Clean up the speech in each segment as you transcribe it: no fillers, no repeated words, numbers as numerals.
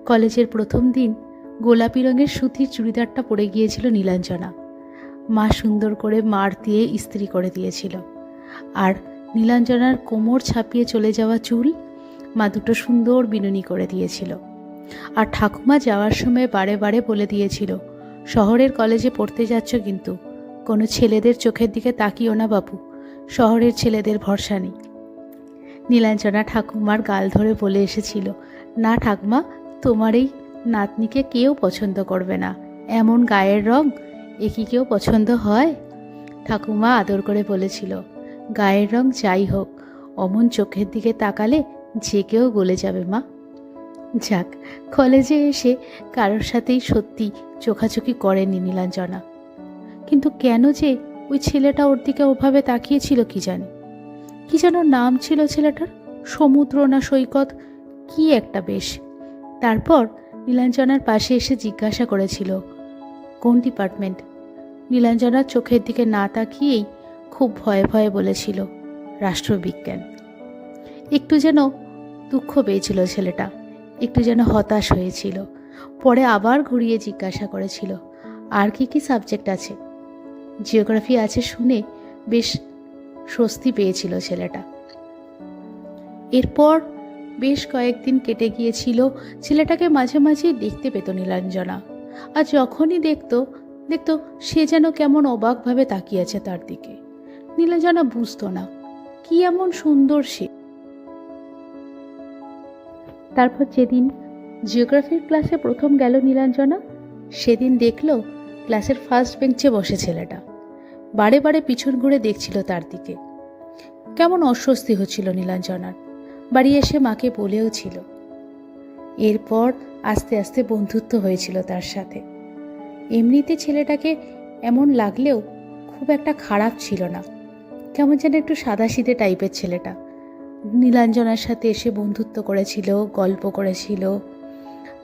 কলেজের প্রথম দিন গোলাপি রঙের সুতির চুড়িদারটা পরে গিয়েছিল নীলাঞ্জনা। মা সুন্দর করে মার দিয়ে ইস্ত্রি করে দিয়েছিল। আর নীলাঞ্জনার কোমর ছাপিয়ে চলে যাওয়া চুল মা দুটো সুন্দর বিনুনি করে দিয়েছিল। আর ঠাকুমা যাওয়ার সময় বারে বারে বলে দিয়েছিল, শহরের কলেজে পড়তে যাচ্ছ কিন্তু কোনো ছেলেদের চোখের দিকে তাকিও না বাবু, শহরের ছেলেদের ভরসা নেই। নীলাঞ্জনা ঠাকুমার গাল ধরে বলে এসেছিল, না ঠাকুমা, তোমার এই নাতনিকে কেউ পছন্দ করবে না, এমন গায়ের রং এ কি কেউ পছন্দ হয়? ঠাকুমা আদর করে বলেছিল, গায়ের রং যাই হোক, অমন চোখের দিকে তাকালে যে কেউ গলে যাবে মা। যাক, কলেজে এসে কারোর সাথেই সত্যি চোখাচোখি করেনি নীলাঞ্জনা। কিন্তু কেন যে ওই ছেলেটা ওর দিকে ওভাবে তাকিয়েছিল কি জানি। কি যেন নাম ছিল ছেলেটার, সমুদ্র না সৈকত, কি একটা বেশ। তারপর নীলাঞ্জনার পাশে এসে জিজ্ঞাসা করেছিল, কোন ডিপার্টমেন্ট? নীলাঞ্জনার চোখের দিকে না তাকিয়েই খুব ভয়ে ভয়ে বলেছিল, রাষ্ট্রবিজ্ঞান। একটু যেন দুঃখ পেয়েছিল ছেলেটা, একটু যেন হতাশ হয়েছিল। পরে আবার ঘুরিয়ে জিজ্ঞাসা করেছিল, আর কি কি সাবজেক্ট আছে? জিওগ্রাফি আছে শুনে বেশ স্বস্তি পেয়েছিল ছেলেটা। এরপর বেশ কয়েকদিন কেটে গিয়েছিল। ছেলেটাকে মাঝে মাঝেই দেখতে পেত নীলাঞ্জনা। আর যখনই দেখতো সে যেন কেমন অবাকভাবে তাকিয়েছে তার দিকে। নীলাঞ্জনা বুঝতো না কি এমন সুন্দর সে। তারপর যেদিন জিওগ্রাফির ক্লাসে প্রথম গেল নীলাঞ্জনা, সেদিন দেখলো ক্লাসের ফার্স্ট বেঞ্চে বসে ছেলেটা। বারে বারে পিছন ঘুরে দেখছিল তার দিকে। কেমন অস্বস্তি হচ্ছিল নীলাঞ্জনার। বাড়ি এসে মাকে বলেও ছিল। এরপর আস্তে আস্তে বন্ধুত্ব হয়েছিল তার সাথে। এমনিতে ছেলেটাকে এমন লাগলেও খুব একটা খারাপ ছিল না, কেমন যেন একটু সাদাসিধে টাইপের ছেলেটা। নীলাঞ্জনার সাথে এসে বন্ধুত্ব করেছিল, গল্প করেছিল।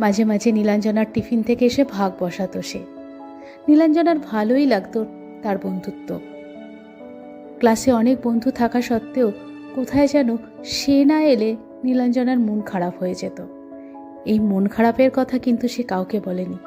মাঝে মাঝে নীলাঞ্জনার টিফিন থেকে এসে ভাগ বসাতো সে। নীলাঞ্জনার ভালোই লাগতো তার বন্ধুত্ব। ক্লাসে অনেক বন্ধু থাকা সত্ত্বেও কোথায় যেন সে না এলে নীলাঞ্জনার মন খারাপ হয়ে যেত। এই মন খারাপের কথা কিন্তু সে কাউকে বলেনি।